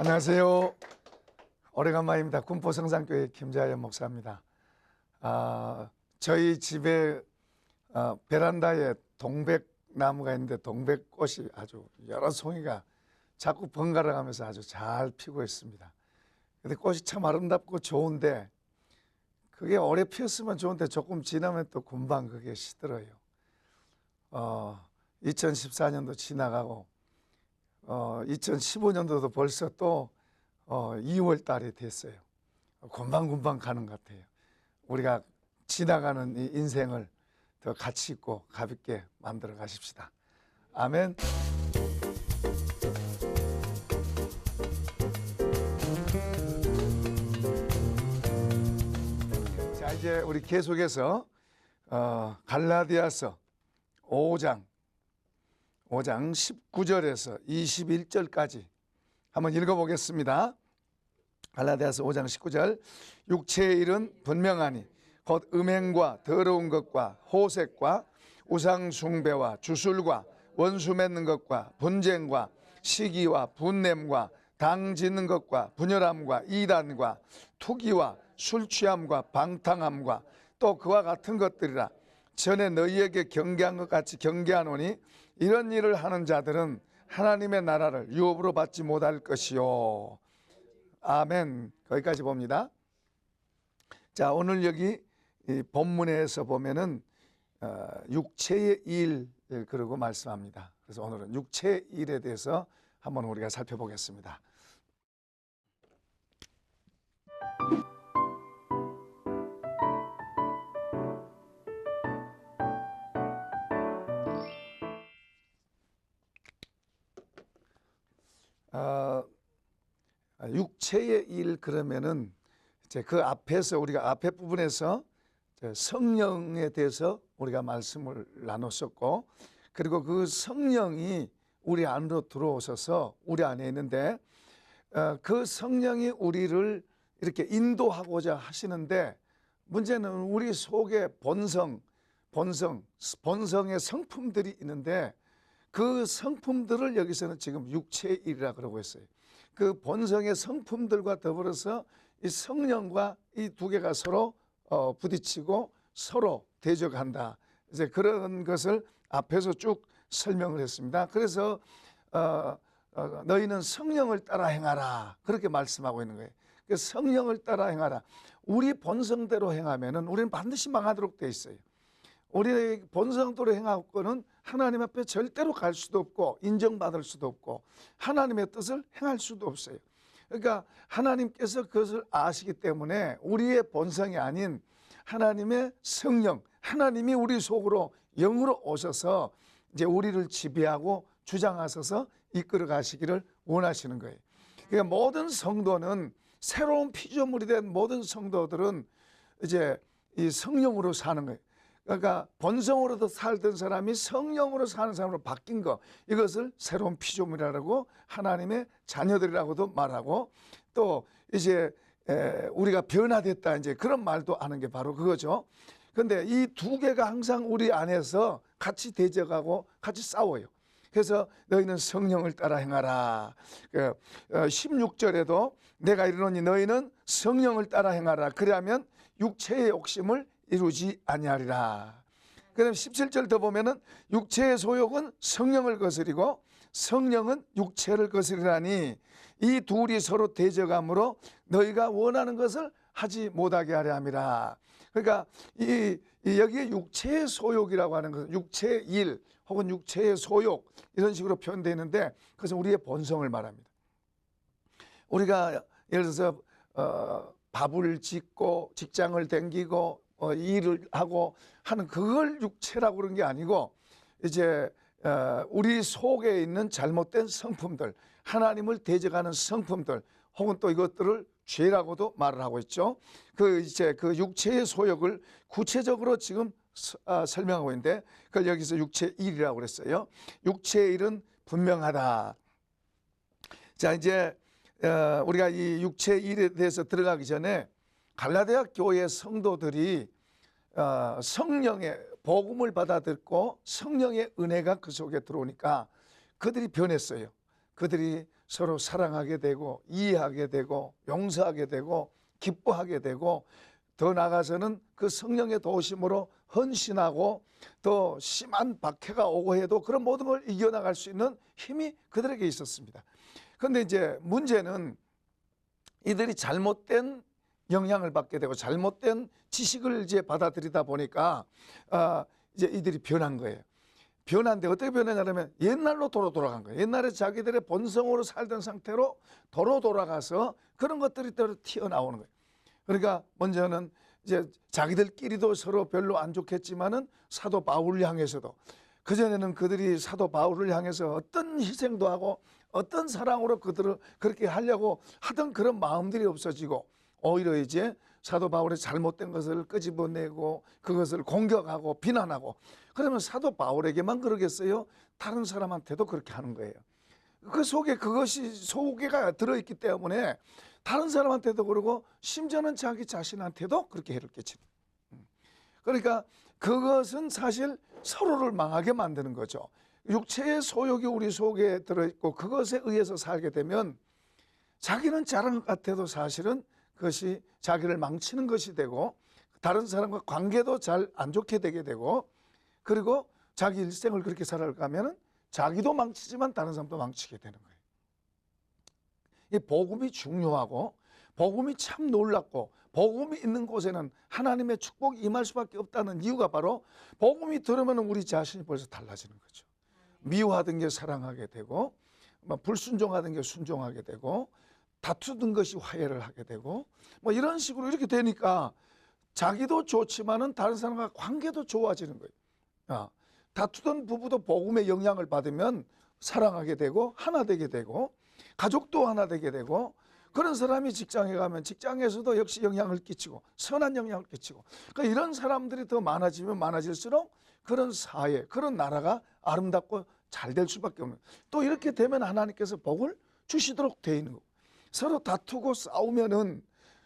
안녕하세요. 오래간만입니다. 군포성산교회 김자연 목사입니다. 저희 집에 베란다에 동백나무가 있는데 동백꽃이 아주 여러 송이가 자꾸 번갈아 가면서 아주 잘 피고 있습니다. 근데 꽃이 참 아름답고 좋은데 그게 오래 피었으면 좋은데 조금 지나면 또 금방 그게 시들어요. 2014년도 지나가고 2015년도도 벌써 또 2월 달이 됐어요. 금방금방 가는 것 같아요. 우리가 지나가는 이 인생을 더 가치 있고 가볍게 만들어 가십시다. 아멘. 자, 이제 우리 계속해서 갈라디아서 5장 19절에서 21절까지 한번 읽어보겠습니다. 갈라디아서 5장 19절. 육체의 일은 분명하니 곧 음행과 더러운 것과 호색과 우상 숭배와 주술과 원수 맺는 것과 분쟁과 시기와 분냄과 당 짓는 것과 분열함과 이단과 투기와 술 취함과 방탕함과 또 그와 같은 것들이라. 전에 너희에게 경계한 것 같이 경계하노니 이런 일을 하는 자들은 하나님의 나라를 유업으로 받지 못할 것이요. 아멘. 거기까지 봅니다. 자, 오늘 여기 이 본문에서 보면은 육체의 일 그러고 말씀합니다. 그래서 오늘은 육체의 일에 대해서 한번 우리가 살펴보겠습니다. 육체의 일 그러면은 이제 그 앞에서 우리가 앞에 부분에서 성령에 대해서 우리가 말씀을 나눴었고, 그리고 그 성령이 우리 안으로 들어오셔서 우리 안에 있는데 그 성령이 우리를 이렇게 인도하고자 하시는데, 문제는 우리 속에 본성의 성품들이 있는데 그 성품들을 여기서는 지금 육체의 일이라 그러고 있어요. 그 본성의 성품들과 더불어서 이 성령과 이 두 개가 서로 부딪히고 서로 대적한다. 이제 그런 것을 앞에서 쭉 설명을 했습니다. 그래서 너희는 성령을 따라 행하라 그렇게 말씀하고 있는 거예요. 그 성령을 따라 행하라. 우리 본성대로 행하면은 우리는 반드시 망하도록 돼 있어요. 우리의 본성대로 행하고는 하나님 앞에 절대로 갈 수도 없고 인정받을 수도 없고 하나님의 뜻을 행할 수도 없어요. 그러니까 하나님께서 그것을 아시기 때문에 우리의 본성이 아닌 하나님의 성령, 하나님이 우리 속으로 영으로 오셔서 이제 우리를 지배하고 주장하셔서 이끌어 가시기를 원하시는 거예요. 그러니까 모든 성도는, 새로운 피조물이 된 모든 성도들은 이제 이 성령으로 사는 거예요. 그러니까 본성으로도 살던 사람이 성령으로 사는 사람으로 바뀐 거, 이것을 새로운 피조물이라고 하나님의 자녀들이라고도 말하고, 또 이제 우리가 변화됐다 이제 그런 말도 하는 게 바로 그거죠. 그런데 이 두 개가 항상 우리 안에서 같이 대적하고 같이 싸워요. 그래서 너희는 성령을 따라 행하라. 16절에도 내가 이르노니 너희는 성령을 따라 행하라. 그러면 육체의 욕심을 이루지 아니하리라. 그다음 17절 더 보면은 육체의 소욕은 성령을 거스리고 성령은 육체를 거스리라니 이 둘이 서로 대적함으로 너희가 원하는 것을 하지 못하게 하려 함이라. 그러니까 여기에 육체의 소욕이라고 하는 것은 육체의 일 혹은 육체의 소욕 이런 식으로 표현되어 있는데, 그것은 우리의 본성을 말합니다. 우리가 예를 들어서 밥을 짓고 직장을 다니고 일을 하고 하는 그걸 육체라고 그런 게 아니고, 이제 우리 속에 있는 잘못된 성품들, 하나님을 대적하는 성품들, 혹은 또 이것들을 죄라고도 말을 하고 있죠. 이제 그 육체의 소욕을 구체적으로 지금 설명하고 있는데, 그걸 여기서 육체의 일이라고 그랬어요. 육체의 일은 분명하다. 자, 이제 우리가 이 육체의 일에 대해서 들어가기 전에 갈라디아 교회 성도들이 성령의 복음을 받아들고 성령의 은혜가 그 속에 들어오니까 그들이 변했어요. 그들이 서로 사랑하게 되고 이해하게 되고 용서하게 되고 기뻐하게 되고 더 나아가서는 그 성령의 도우심으로 헌신하고 더 심한 박해가 오고 해도 그런 모든 걸 이겨나갈 수 있는 힘이 그들에게 있었습니다. 그런데 이제 문제는 이들이 잘못된 영향을 받게 되고 잘못된 지식을 이제 받아들이다 보니까 이제 이들이 변한 거예요. 변한데 어떻게 변했냐면 옛날로 돌아간 거예요. 옛날에 자기들의 본성으로 살던 상태로 돌아가서 그런 것들이 또 튀어나오는 거예요. 그러니까 먼저는 이제 자기들끼리도 서로 별로 안 좋겠지만은 사도 바울을 향해서도 그전에는 그들이 사도 바울을 향해서 어떤 희생도 하고 어떤 사랑으로 그들을 그렇게 하려고 하던 그런 마음들이 없어지고 오히려 이제 사도 바울의 잘못된 것을 끄집어내고 그것을 공격하고 비난하고 그러면 사도 바울에게만 그러겠어요? 다른 사람한테도 그렇게 하는 거예요. 그 속에 그것이 소개가 들어있기 때문에 다른 사람한테도 그러고 심지어는 자기 자신한테도 그렇게 해를 끼치는. 그러니까 그것은 사실 서로를 망하게 만드는 거죠. 육체의 소욕이 우리 속에 들어있고 그것에 의해서 살게 되면 자기는 잘한 것 같아도 사실은 그것이 자기를 망치는 것이 되고 다른 사람과 관계도 잘 안 좋게 되게 되고 그리고 자기 일생을 그렇게 살아가면은 자기도 망치지만 다른 사람도 망치게 되는 거예요. 이 복음이 중요하고 복음이 참 놀랍고 복음이 있는 곳에는 하나님의 축복이 임할 수밖에 없다는 이유가 바로 복음이 들으면 우리 자신이 벌써 달라지는 거죠. 미워하던 게 사랑하게 되고 불순종하던 게 순종하게 되고 다투던 것이 화해를 하게 되고 뭐 이런 식으로 이렇게 되니까 자기도 좋지만은 다른 사람과 관계도 좋아지는 거예요. 다투던 부부도 복음의 영향을 받으면 사랑하게 되고 하나 되게 되고 가족도 하나 되게 되고 그런 사람이 직장에 가면 직장에서도 역시 영향을 끼치고 선한 영향을 끼치고 그러니까 이런 사람들이 더 많아지면 많아질수록 그런 사회, 그런 나라가 아름답고 잘 될 수밖에 없는 또 이렇게 되면 하나님께서 복을 주시도록 되어 있는 거고 서로 다투고 싸우면은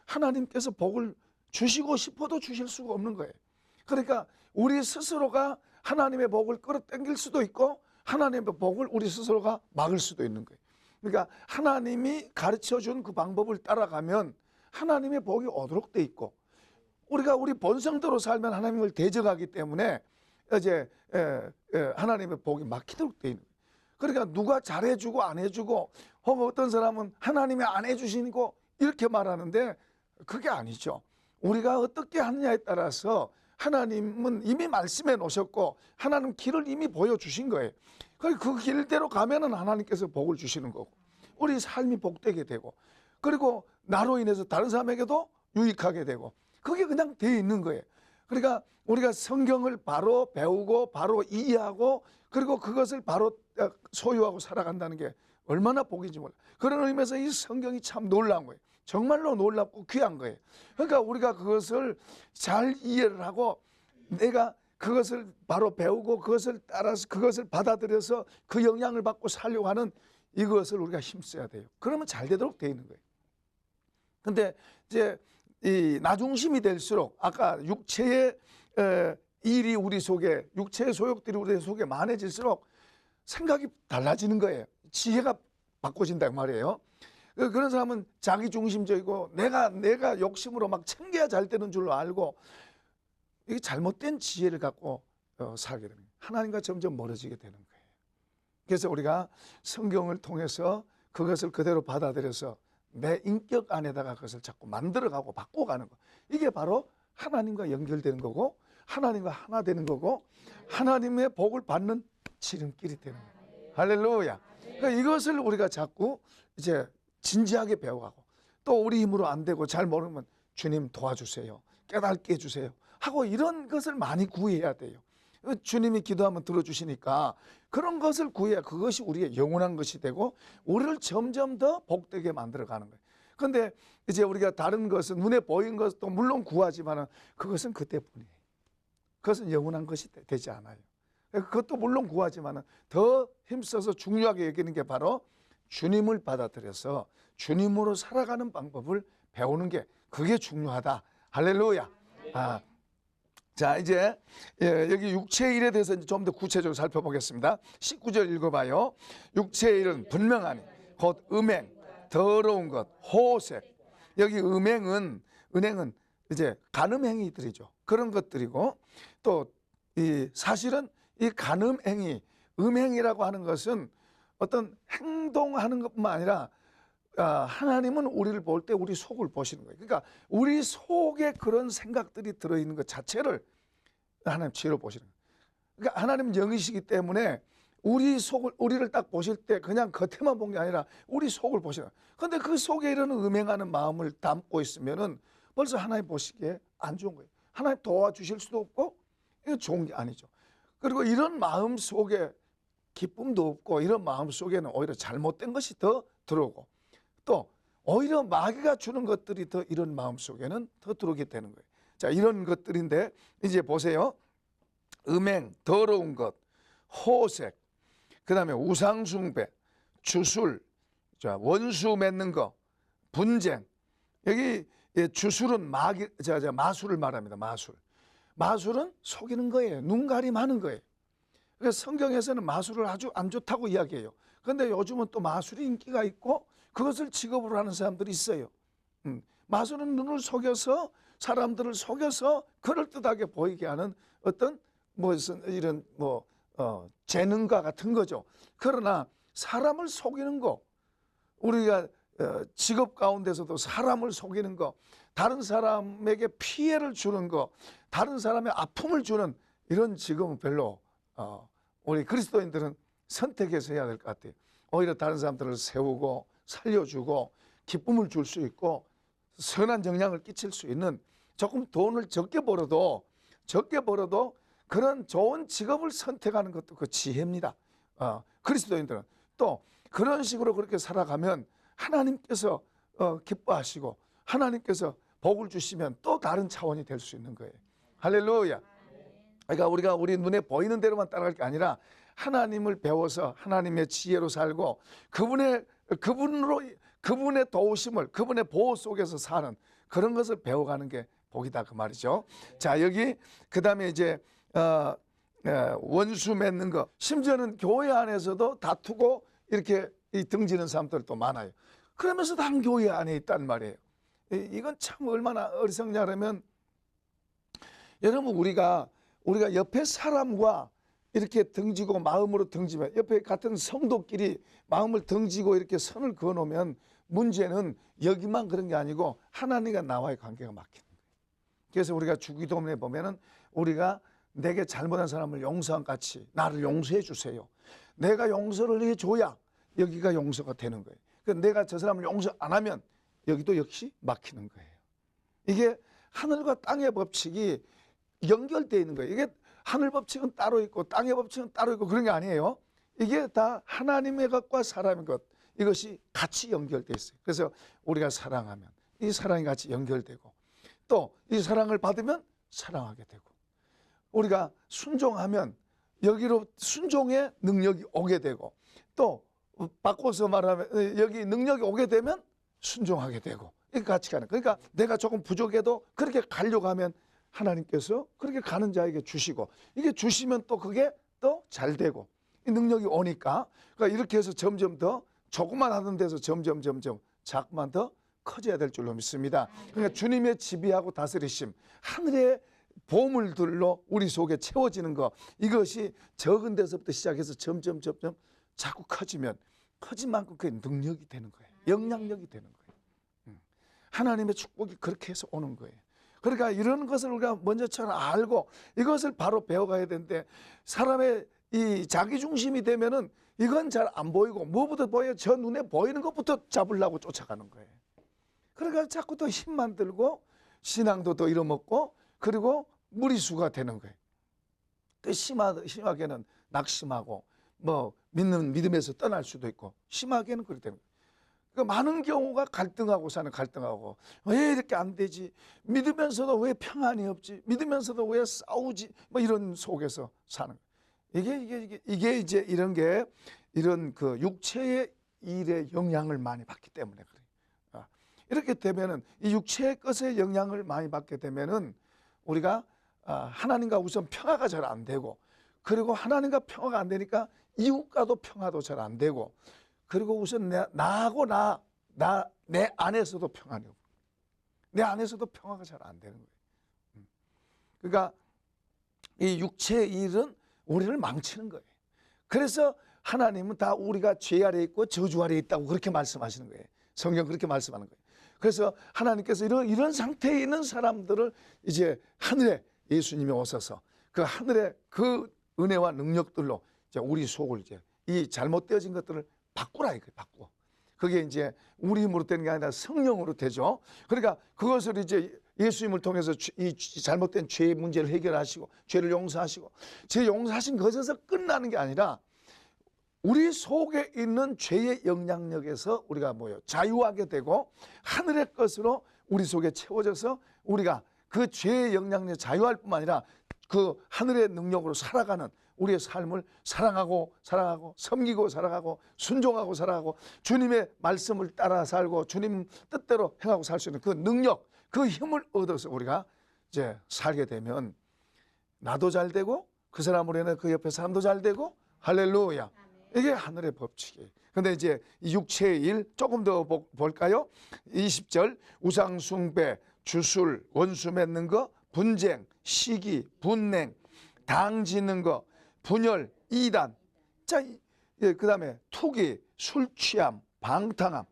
하나님께서 복을 주시고 싶어도 주실 수가 없는 거예요. 그러니까 우리 스스로가 하나님의 복을 끌어당길 수도 있고 하나님의 복을 우리 스스로가 막을 수도 있는 거예요. 그러니까 하나님이 가르쳐준 그 방법을 따라가면 하나님의 복이 오도록 돼 있고 우리가 우리 본성대로 살면 하나님을 대적하기 때문에 이제 하나님의 복이 막히도록 돼 있는 거예요. 그러니까 누가 잘해주고 안 해주고 혹은 어떤 사람은 하나님이 안 해주시고 이렇게 말하는데 그게 아니죠. 우리가 어떻게 하느냐에 따라서 하나님은 이미 말씀해 놓으셨고 하나님 길을 이미 보여주신 거예요. 그 길대로 가면은 하나님께서 복을 주시는 거고 우리 삶이 복되게 되고 그리고 나로 인해서 다른 사람에게도 유익하게 되고 그게 그냥 돼 있는 거예요. 그러니까 우리가 성경을 바로 배우고 바로 이해하고 그리고 그것을 바로 소유하고 살아간다는 게 얼마나 복인지 몰라. 그런 의미에서 이 성경이 참 놀라운 거예요. 정말로 놀랍고 귀한 거예요. 그러니까 우리가 그것을 잘 이해를 하고 내가 그것을 바로 배우고 그것을 따라서 그것을 받아들여서 그 영향을 받고 살려고 하는 이것을 우리가 힘써야 돼요. 그러면 잘 되도록 되어 있는 거예요. 근데 이제 이 나중심이 될수록 아까 육체의 일이 우리 속에 육체의 소욕들이 우리 속에 많아질수록 생각이 달라지는 거예요. 지혜가 바꿔진단 말이에요. 그런 사람은 자기중심적이고 내가 욕심으로 막 챙겨야 잘 되는 줄 알고 이게 잘못된 지혜를 갖고 살게 됩니다. 하나님과 점점 멀어지게 되는 거예요. 그래서 우리가 성경을 통해서 그것을 그대로 받아들여서 내 인격 안에다가 그것을 자꾸 만들어가고 바꿔가는 거. 이게 바로 하나님과 연결되는 거고 하나님과 하나 되는 거고 하나님의 복을 받는 지름길이 되는 거예요. 할렐루야. 그러니까 이것을 우리가 자꾸 이제 진지하게 배워가고 또 우리 힘으로 안 되고 잘 모르면 주님 도와주세요. 깨닫게 해주세요. 하고 이런 것을 많이 구해야 돼요. 주님이 기도하면 들어주시니까 그런 것을 구해야 그것이 우리의 영원한 것이 되고 우리를 점점 더 복되게 만들어가는 거예요. 그런데 이제 우리가 다른 것은 눈에 보이는 것도 물론 구하지만 그것은 그때뿐이에요. 그것은 영원한 것이 되지 않아요. 그것도 물론 구하지만 더 힘써서 중요하게 여기는 게 바로 주님을 받아들여서 주님으로 살아가는 방법을 배우는 게 그게 중요하다. 할렐루야. 자 이제 여기 육체의 일에 대해서 좀 더 구체적으로 살펴보겠습니다. 19절 읽어봐요. 육체의 일은 분명하니 곧 음행, 더러운 것, 호색. 여기 은행은 이제 간음행위들이죠. 그런 것들이고, 또 이 사실은 이 간음행위, 음행이라고 하는 것은 어떤 행동하는 것뿐만 아니라 하나님은 우리를 볼 때 우리 속을 보시는 거예요. 그러니까 우리 속에 그런 생각들이 들어있는 것 자체를 하나님 지혜로 보시는 거예요. 그러니까 하나님 영이시기 때문에 우리를 딱 보실 때 그냥 겉에만 본 게 아니라 우리 속을 보시는 거예요. 그런데 그 속에 이런 음행하는 마음을 담고 있으면은 벌써 하나님 보시기에 안 좋은 거예요. 하나님 도와주실 수도 없고 이거 좋은 게 아니죠. 그리고 이런 마음 속에 기쁨도 없고 이런 마음 속에는 오히려 잘못된 것이 더 들어오고, 또 오히려 마귀가 주는 것들이 더 이런 마음 속에는 더 들어오게 되는 거예요. 자, 이런 것들인데 이제 보세요. 음행, 더러운 것, 호색, 그 다음에 우상숭배, 주술, 자, 원수 맺는 거, 분쟁. 여기 주술은 마술을 말합니다. 마술은 속이는 거예요. 눈가림하는 거예요. 그래서 성경에서는 마술을 아주 안 좋다고 이야기해요. 그런데 요즘은 또 마술이 인기가 있고 그것을 직업으로 하는 사람들이 있어요. 마술은 눈을 속여서, 사람들을 속여서 그럴듯하게 보이게 하는 어떤 이런 재능과 같은 거죠. 그러나 사람을 속이는 거, 우리가 직업 가운데서도 사람을 속이는 거, 다른 사람에게 피해를 주는 거, 다른 사람의 아픔을 주는 이런 직업은 별로 우리 그리스도인들은 선택해서 해야 될 것 같아요. 오히려 다른 사람들을 세우고 살려주고 기쁨을 줄 수 있고 선한 영향을 끼칠 수 있는, 조금 돈을 적게 벌어도 그런 좋은 직업을 선택하는 것도 그 지혜입니다. 그리스도인들은 또 그런 식으로 그렇게 살아가면 하나님께서 기뻐하시고 하나님께서 복을 주시면 또 다른 차원이 될 수 있는 거예요. 할렐루야. 그러니까 우리가 우리 눈에 보이는 대로만 따라갈 게 아니라 하나님을 배워서 하나님의 지혜로 살고 그분의 도우심을, 그분의 보호 속에서 사는 그런 것을 배워가는 게 복이다 그 말이죠. 자, 여기 그 다음에 이제 원수 맺는 거, 심지어는 교회 안에서도 다투고 이렇게 등지는 사람들도 많아요. 그러면서도 한 교회 안에 있단 말이에요. 이건 참 얼마나 어리석냐면, 여러분 우리가 옆에 사람과 이렇게 등지고 마음으로 등지면, 옆에 같은 성도끼리 마음을 등지고 이렇게 선을 그어놓으면 문제는 여기만 그런 게 아니고 하나님과 나와의 관계가 막히는 거예요. 그래서 우리가 주기도문에 보면은 우리가 내게 잘못한 사람을 용서한 같이 나를 용서해 주세요. 내가 용서를 해줘야 여기가 용서가 되는 거예요. 그러니까 내가 저 사람을 용서 안 하면 여기도 역시 막히는 거예요. 이게 하늘과 땅의 법칙이 연결되어 있는 거예요. 이게 하늘 법칙은 따로 있고 땅의 법칙은 따로 있고 그런 게 아니에요. 이게 다 하나님의 것과 사람의 것, 이것이 같이 연결되어 있어요. 그래서 우리가 사랑하면 이 사랑이 같이 연결되고, 또 이 사랑을 받으면 사랑하게 되고, 우리가 순종하면 여기로 순종의 능력이 오게 되고, 또 바꿔서 말하면 여기 능력이 오게 되면 순종하게 되고, 이렇게 같이 가는. 그러니까 내가 조금 부족해도 그렇게 가려고 하면 하나님께서 그렇게 가는 자에게 주시고, 이게 주시면 또 그게 또 잘 되고, 이 능력이 오니까, 그러니까 이렇게 해서 점점 더 조금만 하던 데서 점점 자꾸만 더 커져야 될 줄로 믿습니다. 그러니까 주님의 지배하고 다스리심, 하늘의 보물들로 우리 속에 채워지는 거, 이것이 적은 데서부터 시작해서 점점 자꾸 커지면 커진 만큼 그게 능력이 되는 거예요. 영향력이 되는 거예요. 하나님의 축복이 그렇게 해서 오는 거예요. 그러니까 이런 것을 우리가 먼저 잘 알고 이것을 바로 배워가야 되는데, 사람의 이 자기중심이 되면은 이건 잘 안 보이고, 뭐부터 보여요? 저 눈에 보이는 것부터 잡으려고 쫓아가는 거예요. 그러니까 자꾸 더 힘만 들고 신앙도 더 잃어먹고, 그리고 무리수가 되는 거예요. 또 심하게는 낙심하고 믿음에서 떠날 수도 있고, 심하게는 그렇게 되는 거예요. 그러니까 많은 경우가 갈등하고 왜 이렇게 안 되지? 믿으면서도 왜 평안이 없지? 믿으면서도 왜 싸우지? 이런 속에서 사는 거예요. 이게 이제 이런 게 이런 그 육체의 일에 영향을 많이 받기 때문에 그래요. 이렇게 되면은 이 육체의 것에 영향을 많이 받게 되면은 우리가 하나님과 우선 평화가 잘 안 되고, 그리고 하나님과 평화가 안 되니까 이웃과도 평화도 잘 안 되고, 그리고 우선 내 안에서도 평안이 없고, 내 안에서도 평화가 잘 안 되는 거예요. 그러니까 이 육체의 일은 우리를 망치는 거예요. 그래서 하나님은 다 우리가 죄 아래에 있고 저주 아래에 있다고 그렇게 말씀하시는 거예요. 성경 그렇게 말씀하는 거예요. 그래서 하나님께서 이런 상태에 있는 사람들을 이제 하늘에 예수님이 오셔서 그 하늘의 그 은혜와 능력들로 이제 우리 속을 이제 이 잘못되어진 것들을 바꾸라 이거예요. 바꾸어. 그게 이제 우리 힘으로 되는 게 아니라 성령으로 되죠. 그러니까 그것을 이제 예수님을 통해서 이 잘못된 죄의 문제를 해결하시고 죄를 용서하시고, 죄 용서하신 것에서 끝나는 게 아니라 우리 속에 있는 죄의 영향력에서 우리가 자유하게 되고 하늘의 것으로 우리 속에 채워져서 우리가 그 죄의 영향력에 자유할 뿐만 아니라 그 하늘의 능력으로 살아가는 우리의 삶을 사랑하고 섬기고 살아가고 순종하고 살아가고 주님의 말씀을 따라 살고 주님 뜻대로 행하고 살 수 있는 그 능력, 그 힘을 얻어서 우리가 이제 살게 되면 나도 잘 되고 그 사람으로 인해 그 옆에 사람도 잘 되고, 할렐루야. 이게 하늘의 법칙이에요. 근데 이제 육체의 일 조금 더 볼까요? 20절, 우상 숭배, 주술, 원수 맺는 거, 분쟁, 시기, 분냉, 당 지는 거, 분열, 이단. 자, 그 다음에 투기, 술 취함, 방탕함.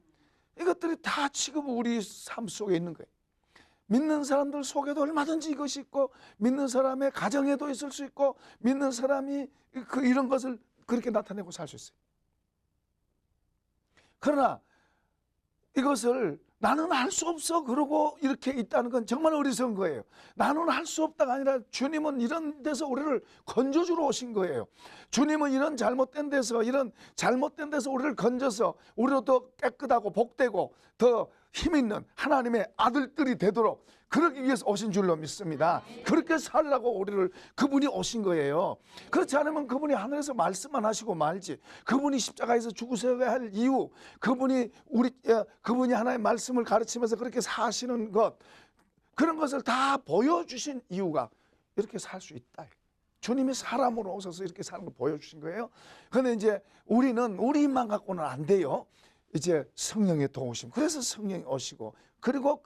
이것들이 다 지금 우리 삶 속에 있는 거예요. 믿는 사람들 속에도 얼마든지 이것이 있고, 믿는 사람의 가정에도 있을 수 있고, 믿는 사람이 이런 것을 그렇게 나타내고 살 수 있어요. 그러나 이것을 나는 할 수 없어 그러고 이렇게 있다는 건 정말 어리석은 거예요. 나는 할 수 없다가 아니라 주님은 이런 데서 우리를 건져주러 오신 거예요. 주님은 이런 잘못된 데서 우리를 건져서 우리로 더 깨끗하고 복되고 더 힘있는 하나님의 아들들이 되도록 그러기 위해서 오신 줄로 믿습니다. 그렇게 살라고 그분이 오신 거예요. 그렇지 않으면 그분이 하늘에서 말씀만 하시고 말지, 그분이 십자가에서 죽으셔야 할 이유, 그분이 하나님의 말씀을 가르치면서 그렇게 사시는 것, 그런 것을 다 보여주신 이유가 이렇게 살 수 있다. 주님이 사람으로 오셔서 이렇게 사는 걸 보여주신 거예요. 그런데 이제 우리는 우리 힘만 갖고는 안 돼요. 이제 성령의 도우심, 그래서 성령이 오시고, 그리고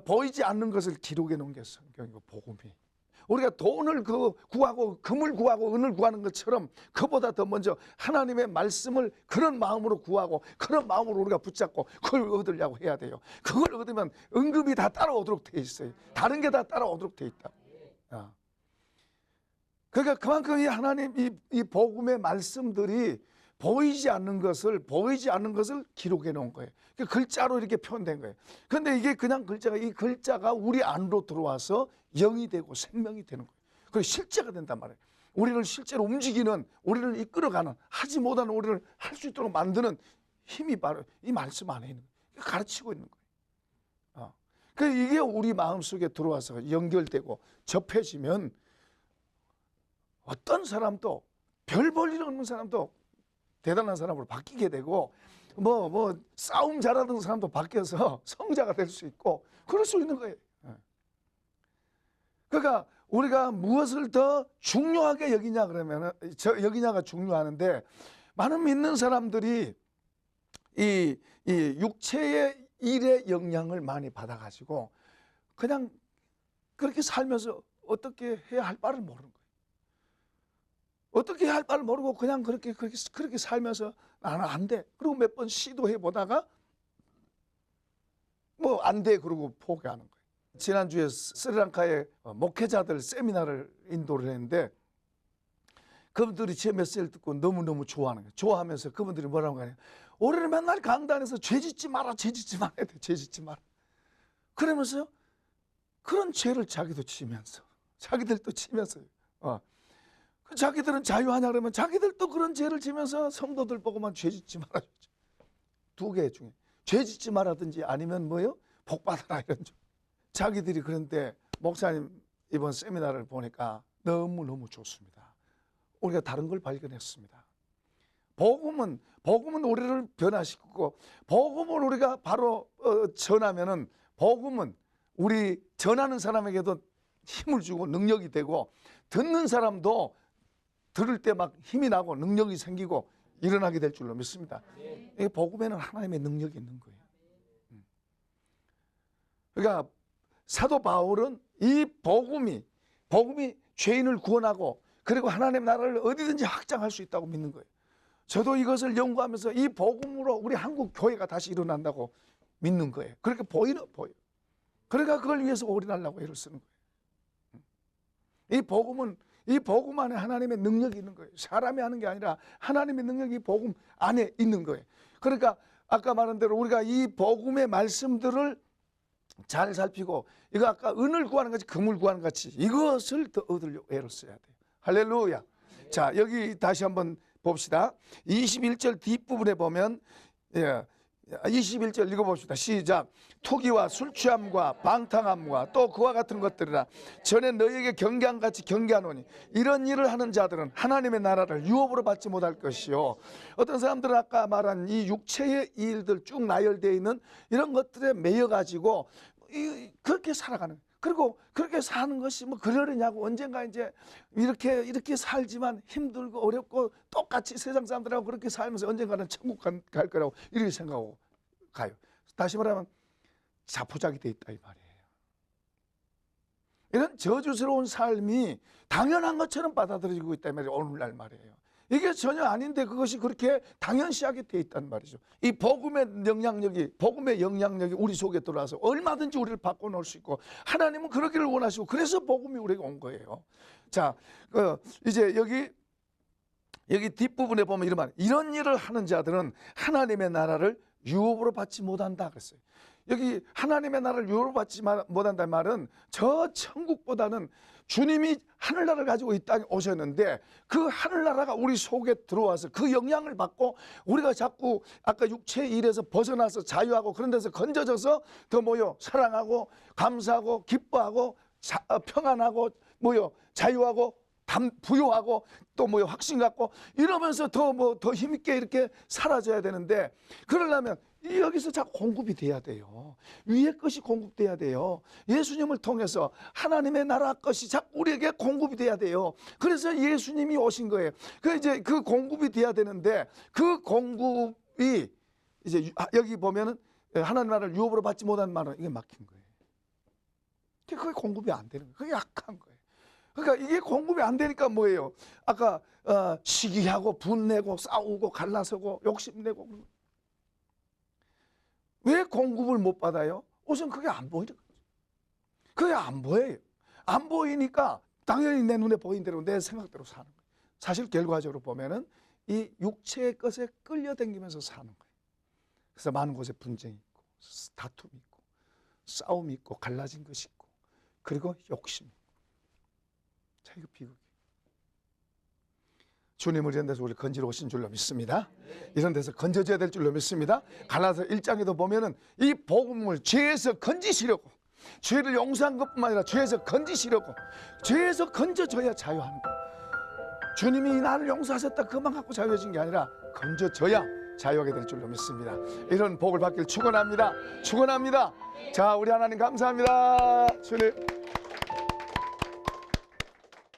보이지 않는 것을 기록해 놓은 게 성경이고 복음이. 우리가 돈을 구하고 금을 구하고 은을 구하는 것처럼 그보다 더 먼저 하나님의 말씀을 그런 마음으로 구하고 그런 마음으로 우리가 붙잡고 그걸 얻으려고 해야 돼요. 그걸 얻으면 은금이 다 따라오도록 돼 있어요. 다른 게 다 따라오도록 돼 있다. 그러니까 그만큼 이 하나님 이 복음의 말씀들이 보이지 않는 것을 기록해 놓은 거예요. 글자로 이렇게 표현된 거예요. 그런데 이게 그냥 이 글자가 우리 안으로 들어와서 영이 되고 생명이 되는 거예요. 그리고 실제가 된단 말이에요. 우리를 실제로 움직이는, 우리를 이끌어가는, 하지 못하는 우리를 할 수 있도록 만드는 힘이 바로 이 말씀 안에 있는 거예요. 가르치고 있는 거예요. 그러니까 이게 우리 마음속에 들어와서 연결되고 접해지면 어떤 사람도, 별 볼 일 없는 사람도 대단한 사람으로 바뀌게 되고, 싸움 잘하던 사람도 바뀌어서 성자가 될 수 있고 그럴 수 있는 거예요. 그러니까 우리가 무엇을 더 중요하게 여기냐 그러면은 여기냐가 중요하는데, 많은 믿는 사람들이 이 육체의 일의 영향을 많이 받아가지고 그냥 그렇게 살면서 어떻게 해야 할 바를 모르는 거예요. 어떻게 해야 할 바를 모르고 그냥 그렇게 살면서 나는 안 돼. 그리고 몇 번 시도해 보다가 안 돼. 그러고 포기하는 거예요. 지난주에 스리랑카의 목회자들 세미나를 인도를 했는데, 그분들이 제 메시지를 듣고 너무너무 좋아하는 거예요. 좋아하면서 그분들이 뭐라고 하냐, 올해는 맨날 강단에서 죄 짓지 마라 돼. 죄 짓지 마라. 그러면서요, 그런 죄를 자기들도 치면서 자기들은 자유하냐 그러면 자기들도 그런 죄를 지면서 성도들 보고만 죄 짓지 말아줬죠. 두 개 중에 죄 짓지 말라든지 아니면 복 받아라 이런 줄. 자기들이. 그런데 목사님 이번 세미나를 보니까 너무너무 좋습니다. 우리가 다른 걸 발견했습니다. 복음은 우리를 변화시키고, 복음을 우리가 바로 전하면은 복음은 우리 전하는 사람에게도 힘을 주고 능력이 되고, 듣는 사람도 들을 때 막 힘이 나고 능력이 생기고 일어나게 될 줄로 믿습니다. 이 복음에는 하나님의 능력이 있는 거예요. 그러니까 사도 바울은 이 복음이 죄인을 구원하고 그리고 하나님의 나라를 어디든지 확장할 수 있다고 믿는 거예요. 저도 이것을 연구하면서 이 복음으로 우리 한국 교회가 다시 일어난다고 믿는 거예요. 그렇게 보여요. 그러니까 그걸 위해서 올인하려고 애를 쓰는 거예요. 이 복음 안에 하나님의 능력이 있는 거예요. 사람이 하는 게 아니라 하나님의 능력이 복음 안에 있는 거예요. 그러니까 아까 말한 대로 우리가 이 복음의 말씀들을 잘 살피고, 이거 아까 은을 구하는 같이 금을 구하는 같이 이것을 더 얻으려고 애를 써야 돼요. 할렐루야. 자, 여기 다시 한번 봅시다. 21절 뒷부분에 보면 21절 읽어봅시다. 시작. 투기와 술 취함과 방탕함과 또 그와 같은 것들이라 전에 너희에게 경계함같이 경계하노니 이런 일을 하는 자들은 하나님의 나라를 유업으로 받지 못할 것이요. 어떤 사람들은 아까 말한 이 육체의 일들 쭉 나열되어 있는 이런 것들에 매여가지고 그렇게 살아가는, 그리고 그렇게 사는 것이 뭐 그러려냐고, 언젠가 이제 이렇게 살지만 힘들고 어렵고 똑같이 세상 사람들하고 그렇게 살면서 언젠가는 천국 갈 거라고 이렇게 생각하고 가요. 다시 말하면 자포자기 돼 있다 이 말이에요. 이런 저주스러운 삶이 당연한 것처럼 받아들이고 있다 이 말이에요. 오늘날 말이에요. 이게 전혀 아닌데 그것이 그렇게 당연시하게 돼 있단 말이죠. 이 복음의 영향력이 우리 속에 들어와서 얼마든지 우리를 바꿔놓을 수 있고, 하나님은 그러기를 원하시고 그래서 복음이 우리에게 온 거예요. 자, 이제 여기 뒷부분에 보면 이런 말, 이런 일을 하는 자들은 하나님의 나라를 유업으로 받지 못한다 그랬어요. 여기 하나님의 나라를 유업으로 받지 못한다는 말은 저 천국보다는 주님이 하늘나라를 가지고 이 땅에 오셨는데 그 하늘나라가 우리 속에 들어와서 그 영향을 받고 우리가 자꾸 아까 육체의 일에서 벗어나서 자유하고 그런 데서 건져져서 더 사랑하고 감사하고 기뻐하고 평안하고 자유하고 부유하고 또 확신 갖고 이러면서 더 힘있게 이렇게 살아져야 되는데, 그러려면 여기서 자꾸 공급이 돼야 돼요. 위의 것이 공급돼야 돼요. 예수님을 통해서 하나님의 나라 것이 자꾸 우리에게 공급이 돼야 돼요. 그래서 예수님이 오신 거예요. 이제 그 공급이 돼야 되는데, 그 공급이 이제 여기 보면은 하나님 나라를 유업으로 받지 못한 말은 이게 막힌 거예요. 그게 공급이 안 되는 거예요. 그게 약한 거예요. 그러니까 이게 공급이 안 되니까 뭐예요? 아까 시기하고 분내고 싸우고 갈라서고 욕심내고. 왜 공급을 못 받아요? 우선 그게 안 보이는 거죠. 그게 안 보여요. 안 보이니까 당연히 내 눈에 보인 대로 내 생각대로 사는 거예요. 사실 결과적으로 보면은 이 육체의 것에 끌려다니면서 사는 거예요. 그래서 많은 곳에 분쟁이 있고 다툼이 있고 싸움이 있고 갈라진 것이 있고 그리고 욕심이 있고. 자, 이거 비극이에요. 주님을 이런 데서 우리를 건지러 오신 줄로 믿습니다. 이런 데서 건져져야 될 줄로 믿습니다. 갈라디아 1장에도 보면은 이 복음을 죄에서 건지시려고, 죄를 용서한 것뿐만 아니라 죄에서 건지시려고, 죄에서 건져져야 자유하는 거예요. 주님이 나를 용서하셨다 그만 갖고 자유해진 게 아니라 건져져야 자유하게 될 줄로 믿습니다. 이런 복을 받길 축원합니다. 축원합니다. 자, 우리 하나님 감사합니다. 주님.